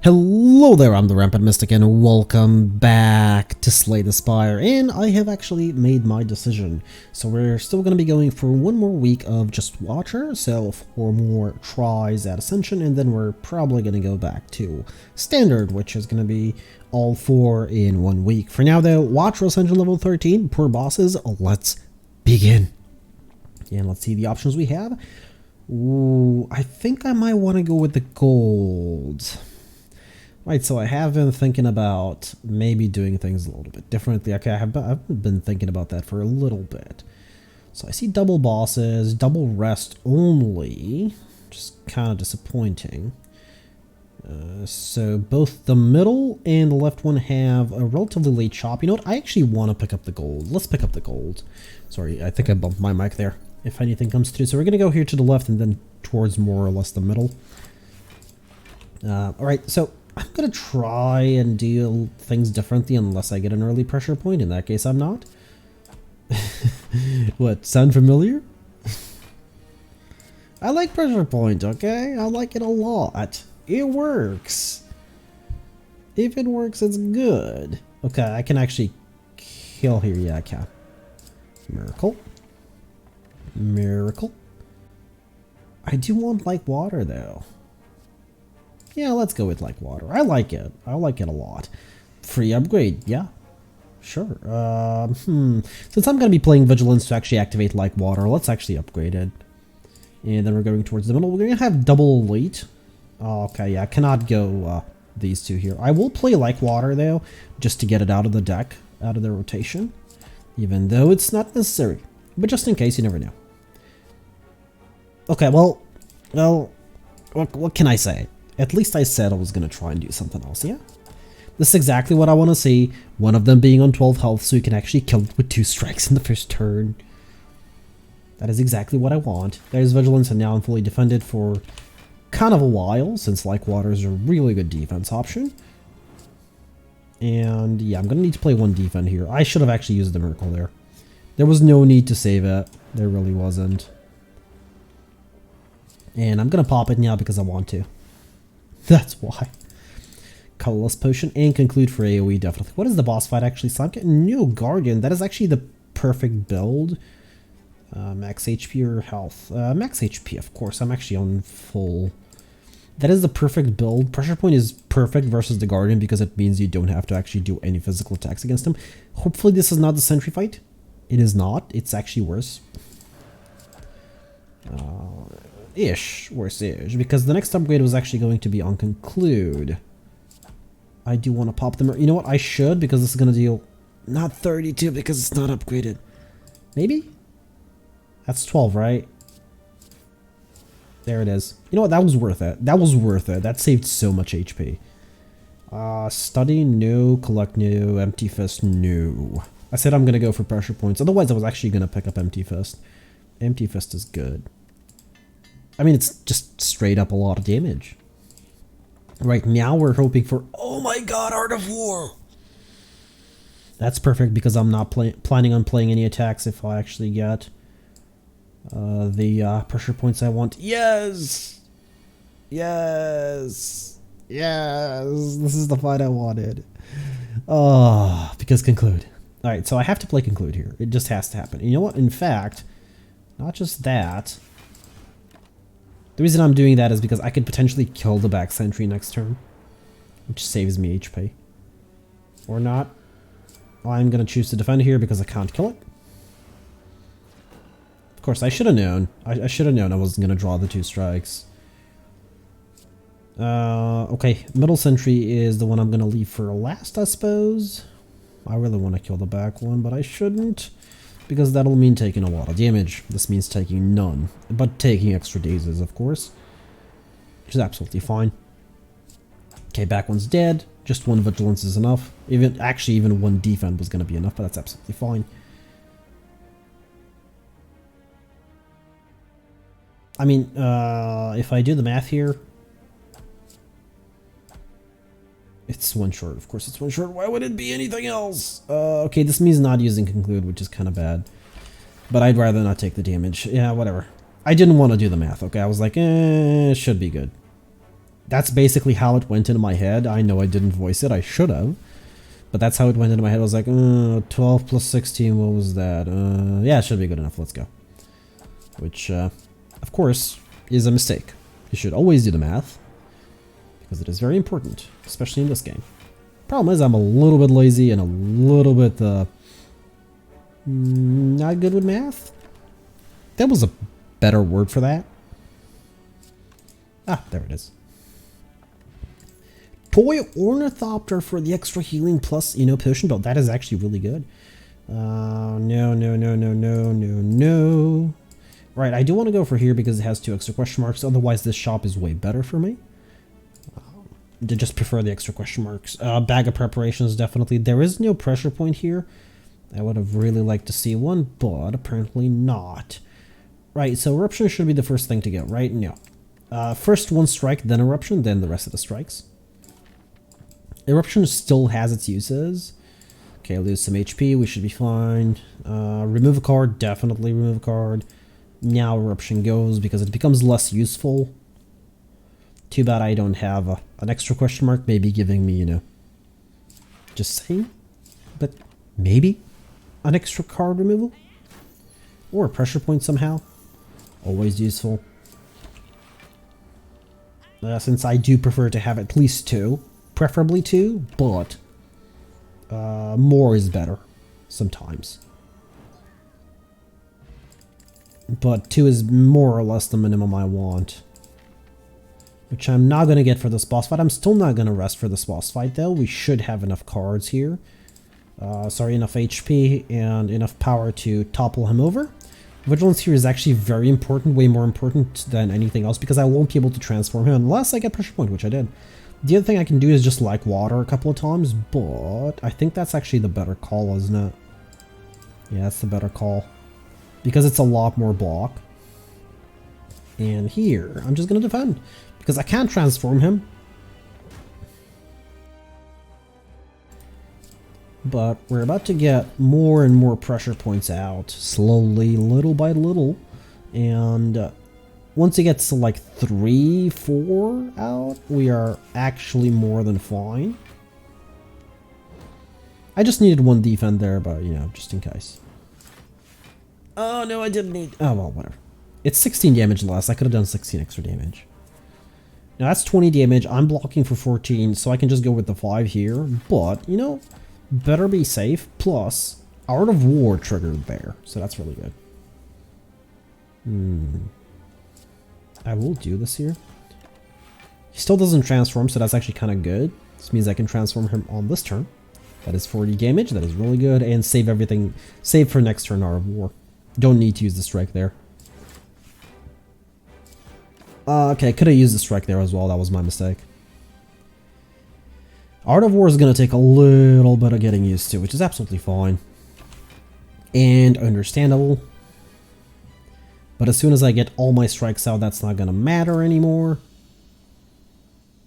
Hello there, I'm the Rampant Mystic and welcome back to Slay the Spire, and I have actually made my decision. So we're still going to be going for one more week of just Watcher, so 4 more tries at Ascension, and then we're probably going to go back to Standard, which is going to be all 4 in 1 week. For now though, Watcher Ascension level 13, poor bosses, let's begin. And let's see the options we have. Ooh, I think I might want to go with the gold. Right, so I have been thinking about maybe doing things a little bit differently. Okay, I've been thinking about that for a little bit. So I see double bosses, double rest only, just kind of disappointing. So both the middle and the left one have a relatively late chop. You know what, I actually want to pick up the gold. Let's pick up the gold. Sorry, I think I bumped my mic there, if anything comes through. So we're going to go here to the left and then towards more or less the middle. Alright, so I'm going to try and do things differently unless I get an early pressure point. In that case, I'm not. What, sound familiar? I like pressure point, okay? I like it a lot. It works. If it works, it's good. Okay, I can actually kill here. Yeah, I can. Miracle. Miracle. I do want like water, though. Yeah, let's go with like water. I like it. I like it a lot. Free upgrade. Yeah, sure. Since I'm going to be playing Vigilance to actually activate like water, let's actually upgrade it. And then we're going towards the middle. We're going to have double elite. Okay, yeah, I cannot go these two here. I will play like water though, just to get it out of the deck, out of the rotation. Even though it's not necessary. But just in case, you never know. Okay, well, what can I say? At least I said I was going to try and do something else, yeah? This is exactly what I want to see. One of them being on 12 health so you can actually kill it with 2 strikes in the first turn. That is exactly what I want. There's Vigilance, and now I'm fully defended for kind of a while, since like water is a really good defense option. And yeah, I'm going to need to play 1 defend here. I should have actually used the Miracle there. There was no need to save it. There really wasn't. And I'm going to pop it now because I want to. That's why. Colorless Potion and Conclude for AoE, definitely. What is the boss fight actually? So I'm getting New Guardian. That is actually the perfect build. Max HP or health? Max HP, of course. I'm actually on full. That is the perfect build. Pressure Point is perfect versus the Guardian because it means you don't have to actually do any physical attacks against him. Hopefully this is not the Sentry fight. It is not. It's actually worse. Worse-ish, because the next upgrade was actually going to be on Conclude. I do want to pop them. You know what? I should, because this is going to deal not 32 because it's not upgraded. Maybe? That's 12, right? There it is. You know what? That was worth it. That was worth it. That saved so much HP. Study, no. Collect, no. Empty Fist, no. I said I'm going to go for pressure points. Otherwise, I was actually going to pick up Empty Fist. Empty Fist is good. I mean, it's just straight up a lot of damage. Right now, we're hoping for... Oh my god, Art of War! That's perfect because I'm not planning on playing any attacks if I actually get the pressure points I want. Yes! Yes! Yes! This is the fight I wanted. Oh, because Conclude. Alright, so I have to play Conclude here. It just has to happen. You know what? In fact, not just that... The reason I'm doing that is because I could potentially kill the back sentry next turn, which saves me HP. Or not. I'm going to choose to defend here because I can't kill it. Of course, I should have known. I should have known I wasn't going to draw the 2 strikes. Okay, middle sentry is the one I'm going to leave for last, I suppose. I really want to kill the back one, but I shouldn't. Because that'll mean taking a lot of damage. This means taking none. But taking extra dazes, of course. Which is absolutely fine. Okay, back one's dead. Just 1 vigilance is enough. Actually, even 1 defend was going to be enough, but that's absolutely fine. I mean, if I do the math here... It's 1 short, of course it's 1 short. Why would it be anything else? Okay, this means not using Conclude, which is kind of bad. But I'd rather not take the damage. Yeah, whatever. I didn't want to do the math, okay? I was like, should be good. That's basically how it went into my head. I know I didn't voice it. I should have. But that's how it went into my head. I was like, 12 plus 16, what was that? Yeah, it should be good enough. Let's go. Which, of course, is a mistake. You should always do the math. Because it is very important, especially in this game. Problem is, I'm a little bit lazy and a little bit, not good with math. That was a better word for that. Ah, there it is. Toy Ornithopter for the extra healing plus, potion build. That is actually really good. No. Right, I do want to go for here because it has 2 extra question marks. Otherwise, this shop is way better for me. To just prefer the extra question marks. Bag of preparations, definitely. There is no pressure point here. I would have really liked to see one, but apparently not. Right, so eruption should be the first thing to go, right? No. First one strike, then eruption, then the rest of the strikes. Eruption still has its uses. Okay, lose some HP, we should be fine. Remove a card, definitely remove a card. Now eruption goes because it becomes less useful. Too bad I don't have an extra question mark, maybe giving me, just saying. But maybe an extra card removal? Or a pressure point somehow. Always useful. Since I do prefer to have at least 2. Preferably 2, but more is better sometimes. But 2 is more or less the minimum I want. Which I'm not going to get for this boss fight. I'm still not going to rest for this boss fight though. We should have enough cards here. Enough HP and enough power to topple him over. Vigilance here is actually very important, way more important than anything else because I won't be able to transform him unless I get pressure point, which I did. The other thing I can do is just like water a couple of times, but I think that's actually the better call, isn't it? Yeah, that's the better call. Because it's a lot more block. And here, I'm just going to defend. Because I can't transform him. But we're about to get more and more pressure points out. Slowly, little by little. And once it gets to like 3, 4 out, we are actually more than fine. I just needed 1 defend there, but just in case. Oh no, I didn't need... Oh well, whatever. It's 16 damage less. I could have done 16 extra damage. Now that's 20 damage. I'm blocking for 14, so I can just go with the 5 here. But, better be safe. Plus, Art of War triggered there, so that's really good. I will do this here. He still doesn't transform, so that's actually kind of good. This means I can transform him on this turn. That is 40 damage. That is really good. And save everything. Save for next turn Art of War. Don't need to use the strike there. Okay, could have used the strike there as well. That was my mistake. Art of War is going to take a little bit of getting used to, which is absolutely fine. And understandable. But as soon as I get all my strikes out, that's not going to matter anymore.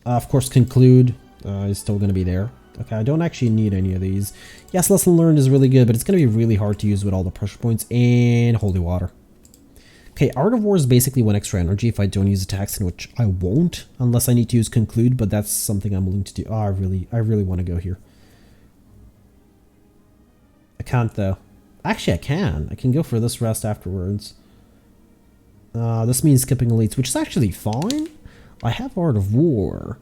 Of course, Conclude is still going to be there. Okay, I don't actually need any of these. Yes, Lesson Learned is really good, but it's going to be really hard to use with all the pressure points and Holy Water. Okay, Art of War is basically 1 extra energy if I don't use attacks, in which I won't, unless I need to use Conclude, but that's something I'm willing to do. Oh, I really want to go here. I can't, though. Actually, I can. I can go for this rest afterwards. This means skipping elites, which is actually fine. I have Art of War.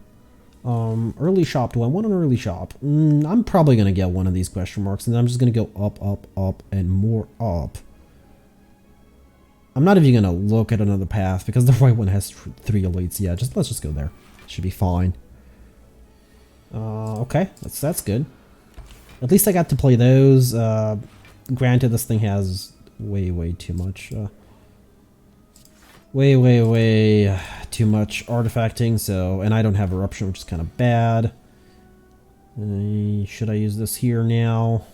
Early shop. Do I want an early shop? I'm probably going to get one of these question marks, and then I'm just going to go up, up, up, and more up. I'm not even going to look at another path, because the right one has 3 elites. Yeah, let's just go there. Should be fine. Okay, that's good. At least I got to play those. Granted, this thing has way too much. Way too much artifacting, so, and I don't have eruption, which is kind of bad. Should I use this here now?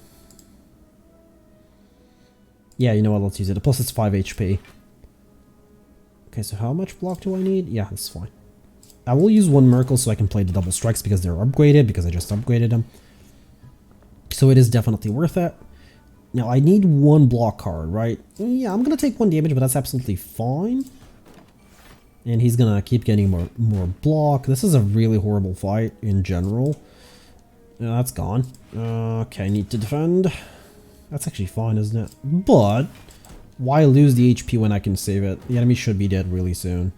Yeah, you know what, let's use it. Plus it's 5 HP. Okay, so how much block do I need? Yeah, that's fine. I will use 1 Miracle so I can play the double strikes because they're upgraded, because I just upgraded them. So it is definitely worth it. Now I need 1 block card, right? Yeah, I'm gonna take 1 damage, but that's absolutely fine. And he's gonna keep getting more block. This is a really horrible fight in general. That's gone. Okay, need to defend. That's actually fine, isn't it? But why lose the HP when I can save it? The enemy should be dead really soon.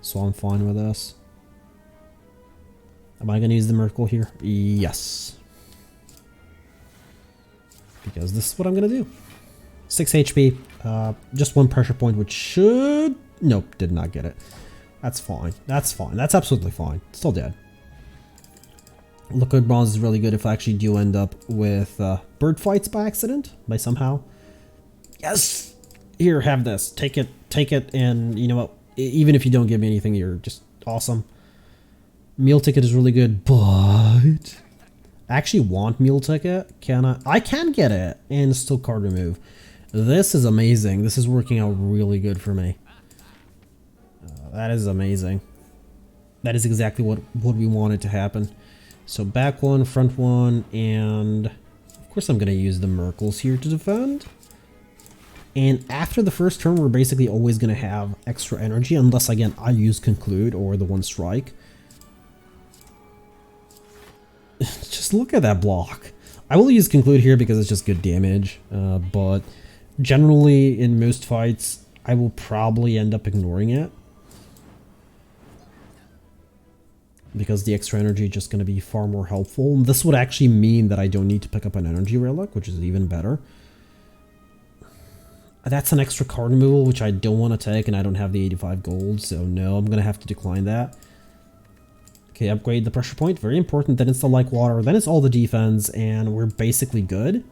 So I'm fine with this. Am I gonna use the Miracle here? Yes. Because this is what I'm gonna do. 6 HP. Just one pressure point, which should... Nope, did not get it. That's fine. That's fine. That's absolutely fine. Still dead. Liquid Bronze is really good if I actually do end up with bird fights by accident, by somehow. Yes! Here, have this. Take it, and you know what? Even if you don't give me anything, you're just awesome. Meal ticket is really good, but... I actually want meal ticket. Can I? I can get it, and still card remove. This is amazing. This is working out really good for me. That is amazing. That is exactly what we wanted to happen. So back one, front one, and of course I'm going to use the Merkles here to defend. And after the first turn, we're basically always going to have extra energy, unless, again, I use Conclude or the One Strike. Just look at that block. I will use Conclude here because it's just good damage, but generally in most fights, I will probably end up ignoring it. Because the extra energy is just going to be far more helpful. And this would actually mean that I don't need to pick up an energy relic, which is even better. That's an extra card removal, which I don't want to take, and I don't have the 85 gold, so no, I'm going to have to decline that. Okay, upgrade the pressure point, very important. Then it's the like water, then it's all the defense, and we're basically good.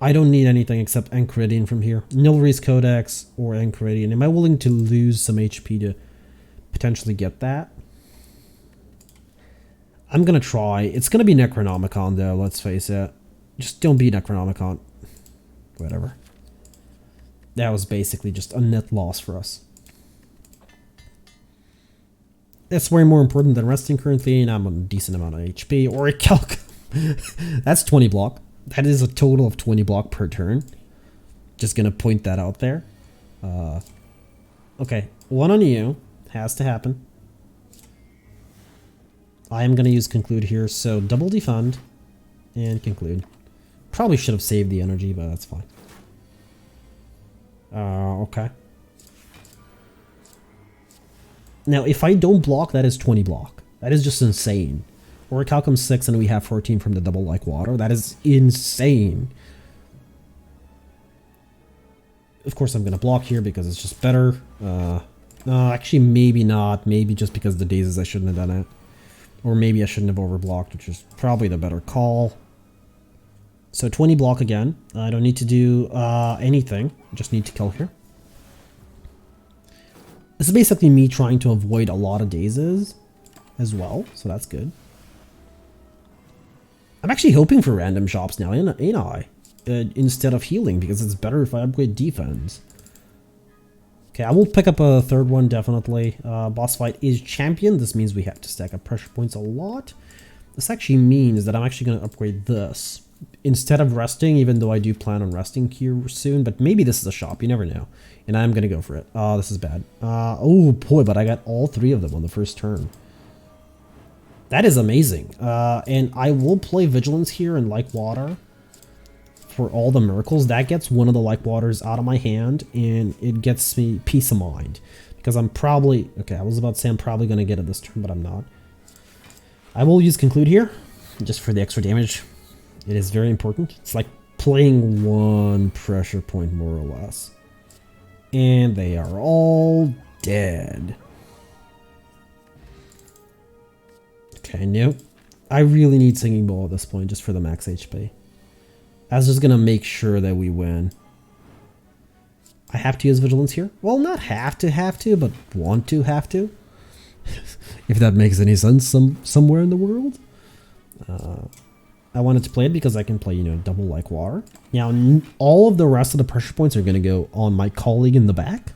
I don't need anything except Enchiridion from here. Nilry's Codex or Enchiridion. Am I willing to lose some HP to potentially get that? I'm gonna try. It's gonna be Necronomicon though, let's face it. Just don't be Necronomicon. Whatever. That was basically just a net loss for us. That's way more important than resting currently, and I'm on a decent amount of HP. Or a calc. That's 20 block. That is a total of 20 block per turn. Just gonna point that out there. Okay, one on you. Has to happen. I am going to use Conclude here, so double defend and Conclude. Probably should have saved the energy, but that's fine. Okay. Now, if I don't block, that is 20 block. That is just insane. Or Calcum 6 and we have 14 from the double like water. That is insane. Of course, I'm going to block here because it's just better. Actually, maybe not. Maybe just because the daisies I shouldn't have done it. Or maybe I shouldn't have overblocked, which is probably the better call. So 20 block again. I don't need to do anything. I just need to kill here. This is basically me trying to avoid a lot of daisies as well, so that's good. I'm actually hoping for random shops now, ain't I? Instead of healing, because it's better if I upgrade defense. Okay, I will pick up a third one, definitely. Boss fight is champion. This means we have to stack up pressure points a lot. This actually means that I'm actually going to upgrade this. Instead of resting, even though I do plan on resting here soon, but maybe this is a shop, you never know. And I'm going to go for it. Oh, this is bad. Oh boy, but I got all three of them on the first turn. That is amazing. And I will play Vigilance here and Like Water. For all the miracles, that gets one of the like waters out of my hand, and it gets me peace of mind. Because I'm probably... Okay, I was about to say I'm probably going to get it this turn, but I'm not. I will use Conclude here, just for the extra damage. It is very important. It's like playing one pressure point, more or less. And they are all dead. Okay, no. I really need Singing Bowl at this point, just for the max HP. I was just gonna make sure that we win. I have to use Vigilance here. Well, not have to, but want to have to. If that makes any sense somewhere in the world. I wanted to play it because I can play, you know, double like water. Now, all of the rest of the pressure points are gonna go on my colleague in the back.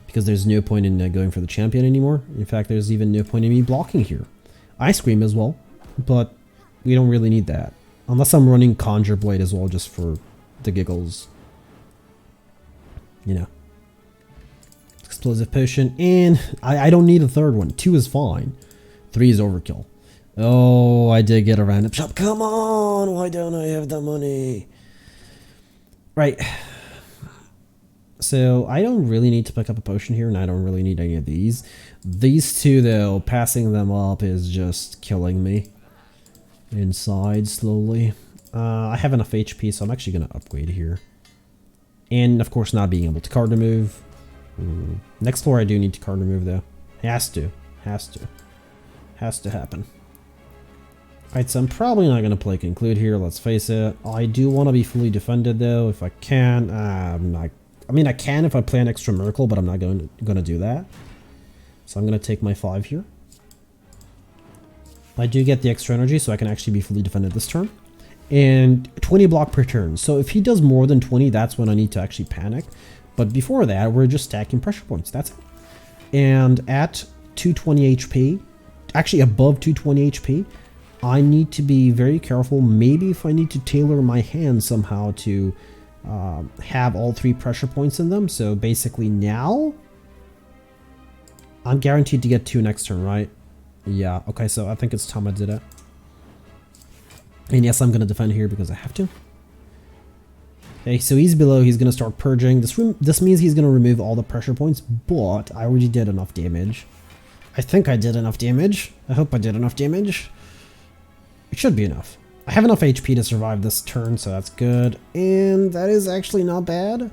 Because there's no point in going for the champion anymore. In fact, there's even no point in me blocking here. I scream as well, but we don't really need that. Unless I'm running Conjure Blade as well, just for the giggles. You know. explosive potion, and I don't need a third one. 2 is fine. 3 is overkill. Oh, I did get a random shop. Come on, why don't I have the money? Right. So I don't really need to pick up a potion here, and I don't really need any of these. These 2, though, passing them up is just killing me inside slowly. I have enough HP, so I'm actually going to upgrade here. And, of course, not being able to card remove. Next floor I do need to card remove, though. Has to. Has to happen. Alright, so I'm probably not going to play Conclude here, let's face it. I do want to be fully defended, though, if I can. I mean, I can if I play an extra miracle, but I'm not going to do that. So I'm going to take my 5 here. I do get the extra energy, so I can actually be fully defended this turn. And 20 block per turn. So if he does more than 20, that's when I need to actually panic. But before that, we're just stacking pressure points. That's it. And at 220 HP, actually above 220 HP, I need to be very careful. Maybe if I need to tailor my hand somehow to have all 3 pressure points in them. So basically now, I'm guaranteed to get 2 next turn, right? Yeah, okay, so I think it's time I did it. And yes, I'm going to defend here because I have to. Okay, so he's below, he's going to start purging. This means he's going to remove all the pressure points, but I already did enough damage. I think I did enough damage. I hope I did enough damage. It should be enough. I have enough HP to survive this turn, so that's good. And that is actually not bad.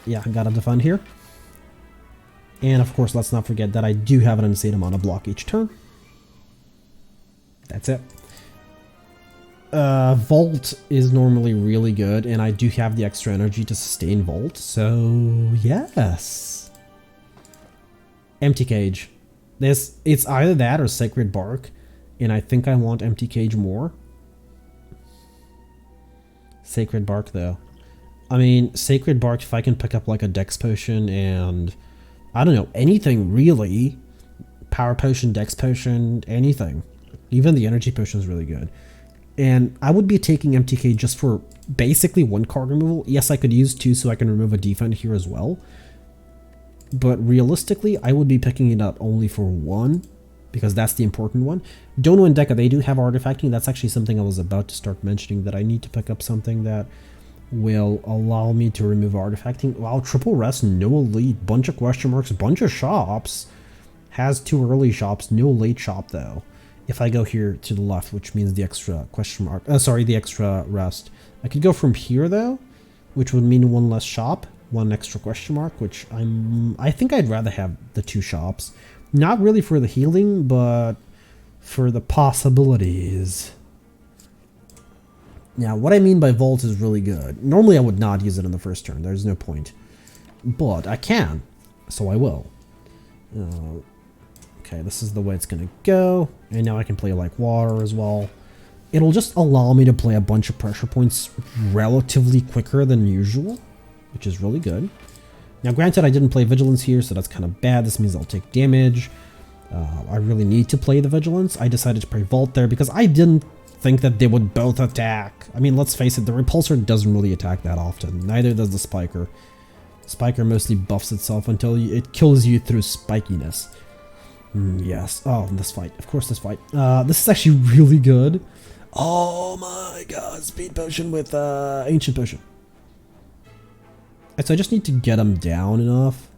Yeah, I gotta defend here. And of course, let's not forget that I do have an insane amount of block each turn. That's it. Vault is normally really good, and I do have the extra energy to sustain Vault, so yes. Empty Cage. It's either that or Sacred Bark, and I think I want Empty Cage more. Sacred Bark, though. I mean, Sacred Bark, if I can pick up like a Dex Potion and, I don't know, anything really. Power Potion, Dex Potion, anything. Even the Energy Potion is really good. And I would be taking MTK just for basically 1 card removal. Yes, I could use 2 so I can remove a defend here as well. But realistically, I would be picking it up only for 1. Because that's the important one. Dono and Deca, they do have artifacting. That's actually something I was about to start mentioning, that I need to pick up something that will allow me to remove artifacting. Wow, triple rest, no elite, bunch of question marks, bunch of shops. Has 2 early shops, no late shop though. If I go here to the left, which means the extra question mark, the extra rest. I could go from here though, which would mean 1 less shop, 1 extra question mark, which I think I'd rather have the 2 shops. Not really for the healing, but for the possibilities. Now, what I mean by Vault is really good. Normally I would not use it in the first turn, there's no point. But I can, so I will. Okay, this is the way it's gonna go. And now I can play like water as well. It'll just allow me to play a bunch of pressure points relatively quicker than usual, which is really good. Now granted, I didn't play Vigilance here, so that's kind of bad. This means I'll take damage. I really need to play the Vigilance. I decided to play Vault there because I didn't think that they would both attack. I mean, let's face it, the Repulsor doesn't really attack that often. Neither does the Spiker. Spiker mostly buffs itself until it kills you through spikiness. Yes. Oh, this fight. Of course, this fight. This is actually really good. Oh my god. Speed Potion with Ancient Potion. So I just need to get him down enough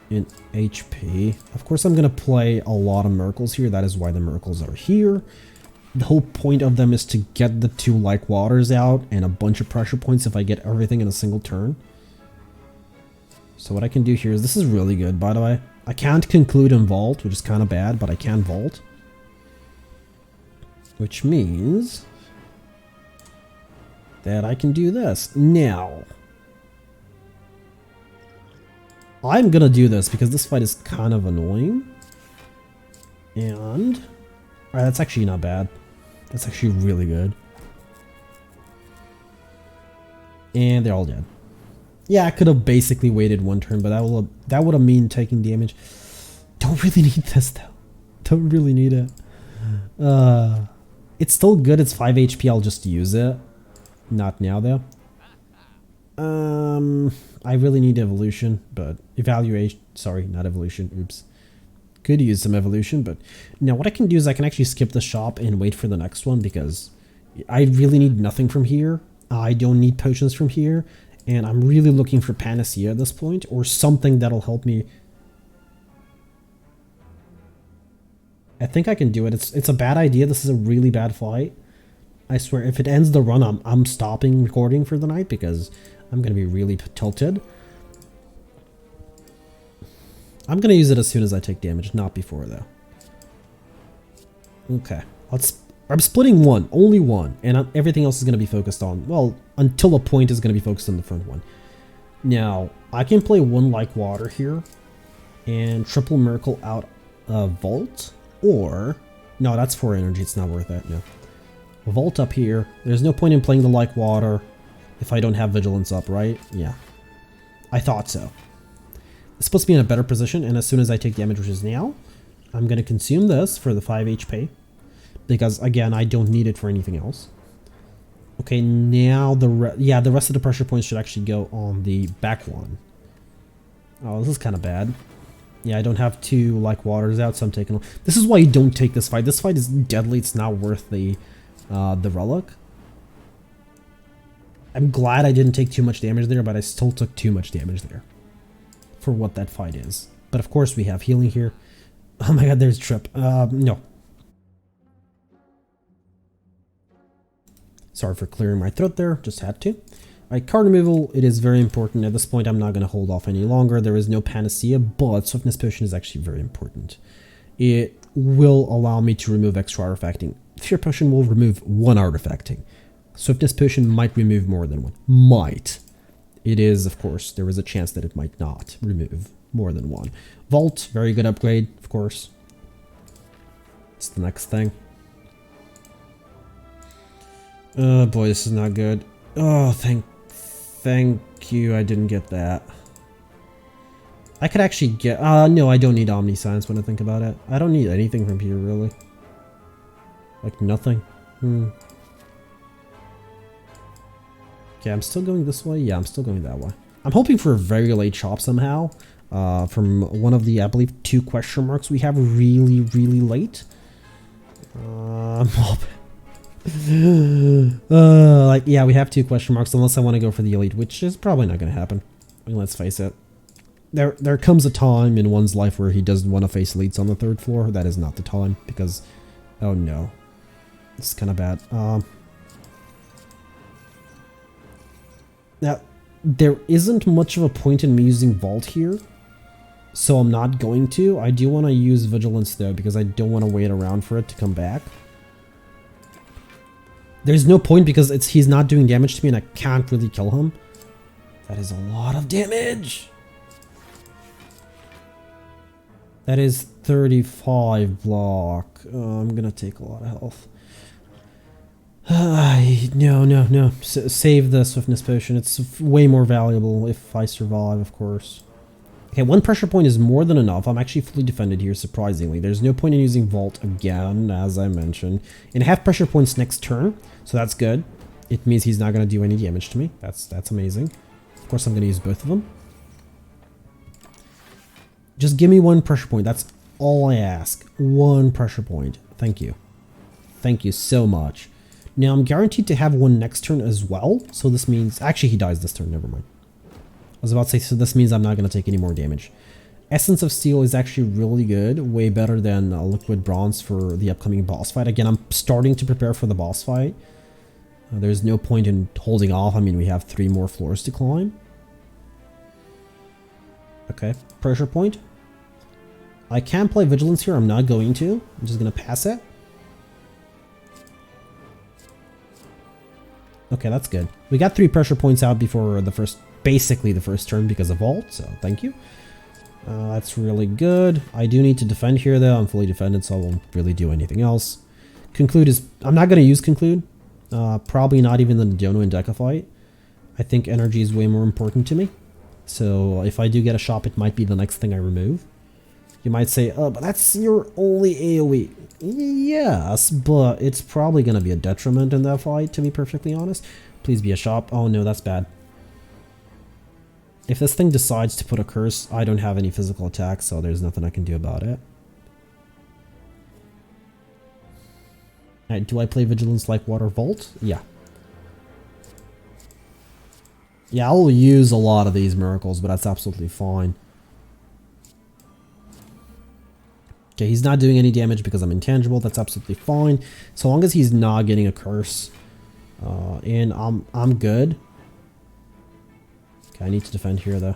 in HP. Of course, I'm going to play a lot of Miracles here. That is why the Miracles are here. The whole point of them is to get the 2 like waters out and a bunch of pressure points if I get everything in a single turn. So what I can do here is, this is really good, by the way. I can't conclude in Vault, which is kind of bad, but I can Vault. Which means that I can do this. Now, I'm gonna do this because this fight is kind of annoying. And, alright, that's actually not bad. That's actually really good. And they're all dead. Yeah, I could have basically waited 1 turn, but that would have mean taking damage. Don't really need this though. Don't really need it. It's still good. It's 5 HP. I'll just use it. Not now though. I really need evolution, but evaluation, sorry, not evolution, oops. Could use some evolution, but now what I can do is I can actually skip the shop and wait for the next one because I really need nothing from here. I don't need potions from here, and I'm really looking for Panacea at this point, or something that'll help me. I think I can do it. It's a bad idea. This is a really bad fight. I swear, if it ends the run, I'm stopping recording for the night because I'm going to be really tilted. I'm going to use it as soon as I take damage, not before though. Okay, I'm splitting one, only one, and everything else is going to be focused on, well, until a point is going to be focused on the front one. Now, I can play one like water here and triple miracle out a vault, or, no, that's 4 energy, it's not worth that, no. A vault up here, there's no point in playing the like water if I don't have vigilance up, right? Yeah, I thought so. It's supposed to be in a better position, and as soon as I take damage, which is now, I'm going to consume this for the 5 HP. Because, again, I don't need it for anything else. Okay, now the rest of the pressure points should actually go on the back one. Oh, this is kind of bad. Yeah, I don't have 2 like waters out, so I'm taking... This is why you don't take this fight. This fight is deadly. It's not worth the relic. I'm glad I didn't take too much damage there, but I still took too much damage there for what that fight is. But of course, we have healing here. Oh my god, there's Trip. No. Sorry for clearing my throat there, just had to. Alright, card removal, it is very important. At this point, I'm not going to hold off any longer. There is no Panacea, but Swiftness Potion is actually very important. It will allow me to remove extra artifacting. Fear Potion will remove 1 artifacting. Swiftness Potion might remove more than 1. Might. It is, of course, there is a chance that it might not remove more than 1. Vault, very good upgrade, of course. It's the next thing. Oh boy, this is not good. Oh, thank you, I didn't get that. I could actually get, no, I don't need Omniscience when I think about it. I don't need anything from here, really. Like, nothing. Okay, I'm still going this way? Yeah, I'm still going that way. I'm hoping for a very late shop somehow. From one of the, I believe, 2 question marks we have really, really late. I'm hoping. Like, yeah, we have 2 question marks unless I want to go for the elite, which is probably not going to happen. I mean, let's face it. There comes a time in one's life where he doesn't want to face elites on the 3rd floor. That is not the time because, oh no, this is kind of bad. Now, there isn't much of a point in me using Vault here, so I'm not going to. I do want to use Vigilance though because I don't want to wait around for it to come back. There's no point because he's not doing damage to me and I can't really kill him. That is a lot of damage. That is 35 block. Oh, I'm gonna take a lot of health. No. Save the Swiftness Potion. It's way more valuable if I survive, of course. Okay, 1 pressure point is more than enough. I'm actually fully defended here, surprisingly. There's no point in using Vault again, as I mentioned. And I have pressure points next turn, so that's good. It means he's not going to do any damage to me. That's amazing. Of course, I'm going to use both of them. Just give me 1 pressure point. That's all I ask. 1 pressure point. Thank you. Thank you so much. Now, I'm guaranteed to have 1 next turn as well. So this means... Actually, he dies this turn. Never mind. I was about to say, so this means I'm not going to take any more damage. Essence of Steel is actually really good. Way better than Liquid Bronze for the upcoming boss fight. Again, I'm starting to prepare for the boss fight. There's no point in holding off. I mean, we have 3 more floors to climb. Okay, pressure point. I can play Vigilance here. I'm not going to. I'm just going to pass it. Okay, that's good. We got 3 pressure points out before the first... Basically the first turn because of Vault, so thank you. That's really good. I do need to defend here though. I'm fully defended, so I won't really do anything else. Conclude is... I'm not going to use Conclude. Probably not even the Dono and Deca fight. I think energy is way more important to me. So if I do get a shop, it might be the next thing I remove. You might say, oh, but that's your only AoE. Yes, but it's probably going to be a detriment in that fight, to be perfectly honest. Please be a shop. Oh no, that's bad. If this thing decides to put a curse, I don't have any physical attacks, so there's nothing I can do about it. Alright, do I play Vigilance like Water Vault? Yeah. Yeah, I'll use a lot of these miracles, but that's absolutely fine. Okay, he's not doing any damage because I'm intangible. That's absolutely fine. So long as he's not getting a curse. And I'm good. Okay, I need to defend here though.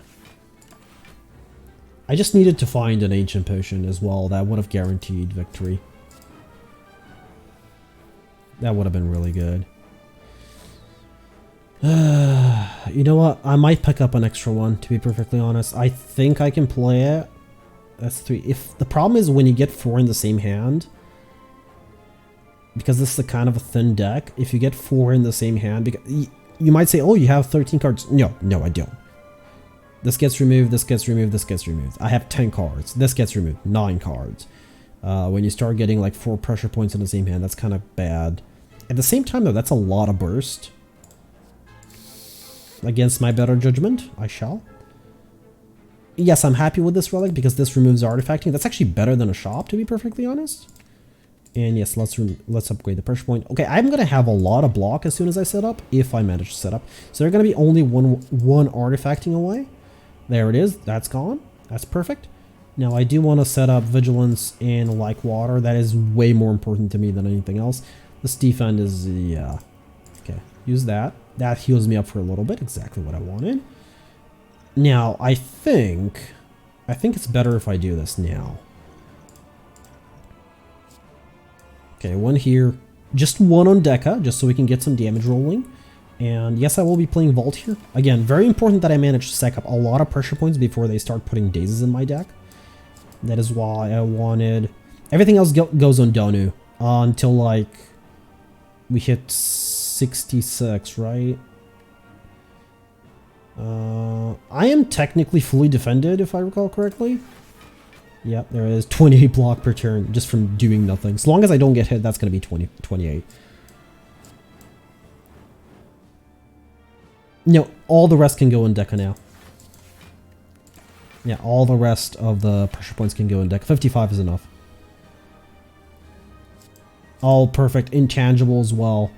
I just needed to find an ancient potion as well. That would have guaranteed victory. That would have been really good. You know what? I might pick up an extra one, to be perfectly honest. I think I can play it. That's 3. If the problem is when you get 4 in the same hand, because this is a kind of a thin deck, if you get 4 in the same hand, because you might say, oh, you have 13 cards. No, I don't. This gets removed, this gets removed, this gets removed. I have 10 cards. This gets removed, 9 cards. When you start getting like 4 pressure points in the same hand, that's kind of bad. At the same time though, that's a lot of burst. Against my better judgment, I shall. Yes, I'm happy with this relic because this removes artifacting. That's actually better than a shop, to be perfectly honest. And yes, let's upgrade the pressure point. Okay, I'm gonna have a lot of block as soon as I set up, if I manage to set up. So they're gonna be only one artifacting away. There it is. That's gone. That's perfect. Now I do want to set up vigilance and like water. That is way more important to me than anything else. This defend is, yeah. Okay, use that. That heals me up for a little bit. Exactly what I wanted. Now, I think it's better if I do this now. Okay, one here. Just one on Deca, just so we can get some damage rolling. And yes, I will be playing Vault here. Again, very important that I manage to stack up a lot of pressure points before they start putting dazes in my deck. That is why I wanted... Everything else goes on Donu until, like, we hit 66, right? I am technically fully defended, if I recall correctly. Yep, there is 28 block per turn just from doing nothing. As long as I don't get hit, that's going to be 28. No, all the rest can go in Deca now. Yeah, all the rest of the pressure points can go in Deca. 55 is enough. All perfect. Intangible as well.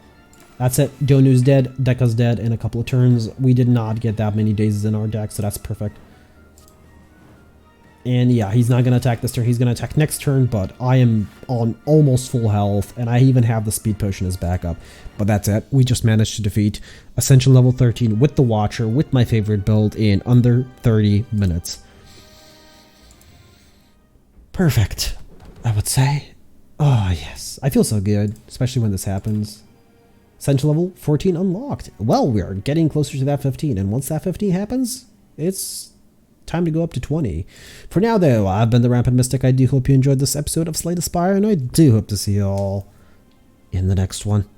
That's it. Donu's dead. Deca's dead in a couple of turns. We did not get that many dazes in our deck, so that's perfect. And yeah, he's not going to attack this turn. He's going to attack next turn, but I am on almost full health, and I even have the speed potion as backup. But that's it. We just managed to defeat Ascension level 13 with the Watcher, with my favorite build, in under 30 minutes. Perfect, I would say. Oh, yes. I feel so good, especially when this happens. Ascension level 14 unlocked. Well, we are getting closer to that 15, and once that 15 happens, it's time to go up to 20. For now, though, I've been the Rampant Mystic. I do hope you enjoyed this episode of Slay the Spire, and I do hope to see you all in the next one.